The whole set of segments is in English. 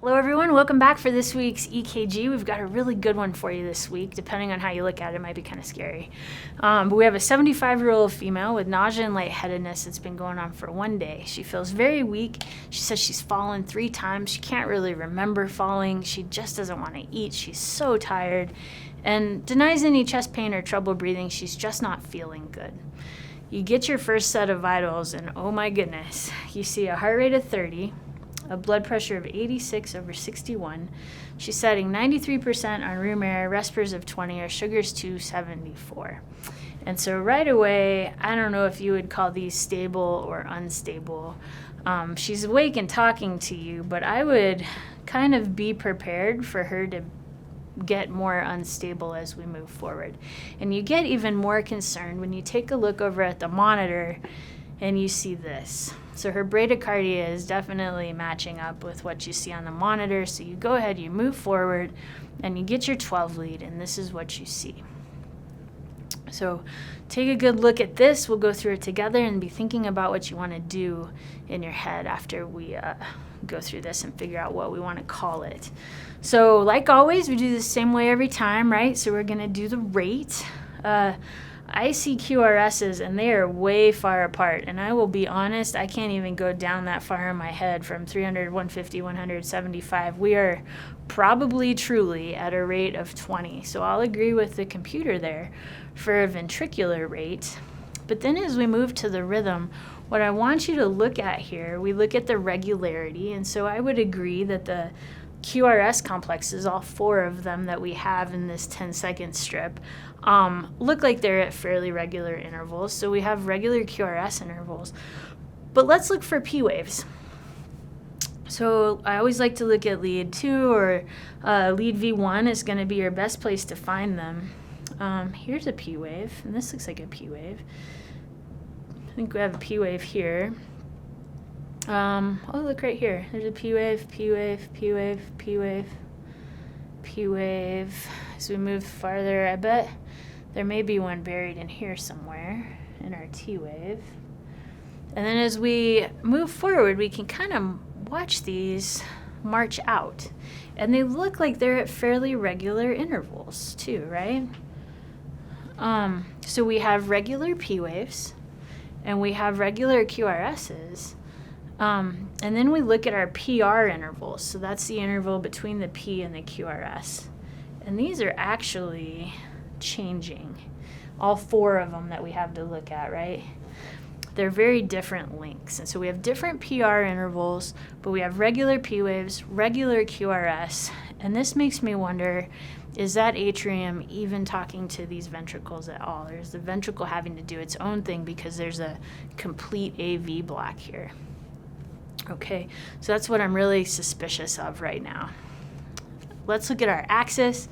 Hello everyone, welcome back for this week's EKG. We've got a really good one for you this week. Depending on how you look at it, it might be kind of scary. But we have a 75-year-old female with nausea and lightheadedness that's been going on for 1 day. She feels very weak. She says she's fallen 3 times. She can't really remember falling. She just doesn't want to eat. She's so tired and denies any chest pain or trouble breathing. She's just not feeling good. You get your first set of vitals and oh my goodness, you see a heart rate of 30, a blood pressure of 86/61. She's setting 93% on room air, respirators of 20, her sugar's 274. And so right away, I don't know if you would call these stable or unstable. She's awake and talking to you, but I would kind of be prepared for her to get more unstable as we move forward. And you get even more concerned when you take a look over at the monitor and you see this. So her bradycardia is definitely matching up with what you see on the monitor. So you go ahead, you move forward, and you get your 12 lead, and this is what you see. So take a good look at this. We'll go through it together and be thinking about what you want to do in your head after we go through this and figure out what we want to call it. So like always, we do the same way every time, right? So we're going to do the rate. I see QRSs and they are way far apart, and I will be honest, I can't even go down that far in my head from 300, 150, 175. We are probably truly at a rate of 20. So I'll agree with the computer there for a ventricular rate. But then as we move to the rhythm, what I want you to look at here, we look at the regularity, and so I would agree that the QRS complexes, all 4 of them that we have in this 10-second strip, look like they're at fairly regular intervals. So we have regular QRS intervals. But let's look for P waves. So I always like to look at lead 2 or lead V1 is going to be your best place to find them. Here's a P wave, and this looks like a P wave. I think we have a P wave here. Oh, look right here. There's a P wave, P wave, P wave, P wave, P wave. As we move farther, I bet there may be one buried in here somewhere in our T wave. And then as we move forward, we can kind of watch these march out. And they look like they're at fairly regular intervals too, right? So we have regular P waves and we have regular QRSs. And then we look at our PR intervals. So that's the interval between the P and the QRS. And these are actually changing. All 4 of them that we have to look at, right? They're very different lengths. And so we have different PR intervals, but we have regular P waves, regular QRS. And this makes me wonder, is that atrium even talking to these ventricles at all? Or is the ventricle having to do its own thing because there's a complete AV block here? Okay, so that's what I'm really suspicious of right now. Let's look at our axis.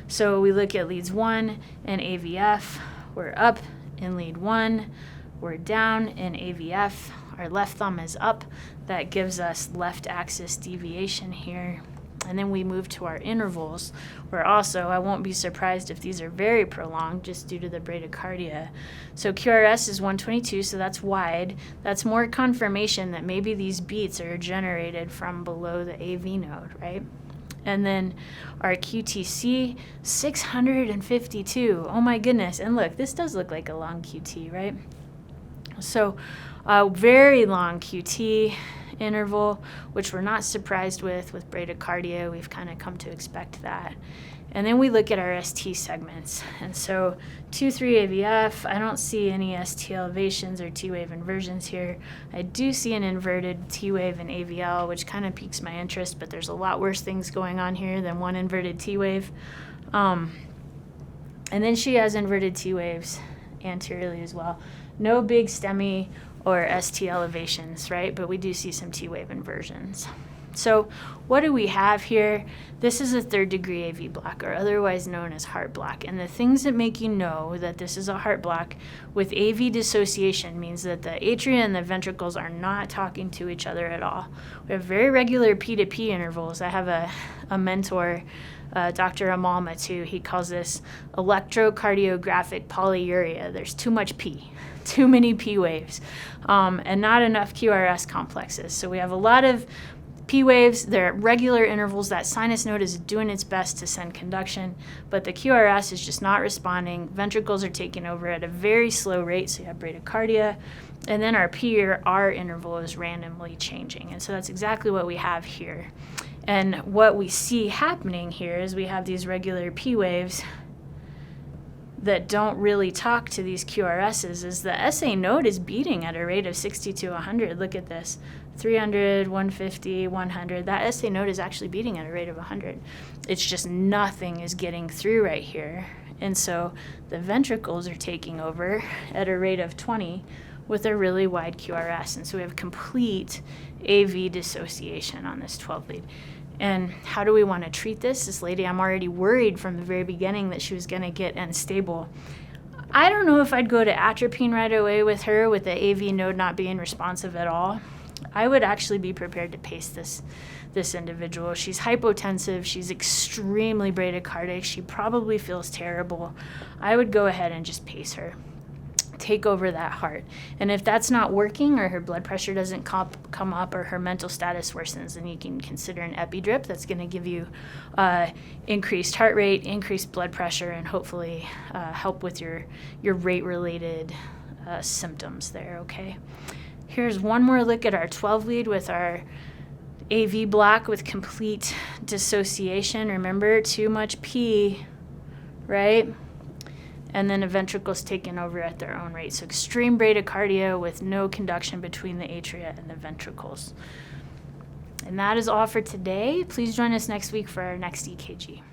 So we look at leads 1 and AVF. We're up in lead 1. We're down in AVF. Our left thumb is up. That gives us left axis deviation here. And then we move to our intervals, where also I won't be surprised if these are very prolonged just due to the bradycardia. So QRS is 122, so that's wide. That's more confirmation that maybe these beats are generated from below the AV node, right? And then our QTC, 652. Oh my goodness. And look, this does look like a long QT, right? So a very long QT interval, which we're not surprised with bradycardia. We've kind of come to expect that. And then we look at our ST segments. And so 2-3 AVF, I don't see any ST elevations or T-wave inversions here. I do see an inverted T-wave and AVL, which kind of piques my interest, but there's a lot worse things going on here than one inverted T-wave. And then she has inverted T-waves anteriorly as well. No big STEMI or ST elevations, right? But we do see some T-wave inversions. So what do we have here? This is a 3rd degree AV block, or otherwise known as heart block. And the things that make you know that this is a heart block with AV dissociation means that the atria and the ventricles are not talking to each other at all. We have very regular P to P intervals. I have a mentor, Dr. Amal Mattu. He calls this electrocardiographic polyuria. There's too much P. Too many P waves, and not enough QRS complexes. So we have a lot of P waves, they're at regular intervals. That sinus node is doing its best to send conduction, but the QRS is just not responding. Ventricles are taking over at a very slow rate, so you have bradycardia. And then our P or R interval is randomly changing. And so that's exactly what we have here. And what we see happening here is we have these regular P waves that don't really talk to these QRSs. Is the SA node is beating at a rate of 60 to 100. Look at this. 300, 150, 100. That SA node is actually beating at a rate of 100. It's just nothing is getting through right here. And so the ventricles are taking over at a rate of 20 with a really wide QRS. And so we have complete AV dissociation on this 12 lead. And how do we want to treat this? This lady, I'm already worried from the very beginning that she was going to get unstable. I don't know if I'd go to atropine right away with her with the AV node not being responsive at all. I would actually be prepared to pace this individual. She's hypotensive. She's extremely bradycardic. She probably feels terrible. I would go ahead and just pace her. Take over that heart. And if that's not working, or her blood pressure doesn't come up, or her mental status worsens, then you can consider an epi-drip. That's going to give you increased heart rate, increased blood pressure, and hopefully help with your rate-related symptoms there, okay? Here's one more look at our 12 lead with our AV block with complete dissociation. Remember, too much P, right? And then the ventricles taking over at their own rate. So extreme bradycardia with no conduction between the atria and the ventricles. And that is all for today. Please join us next week for our next EKG.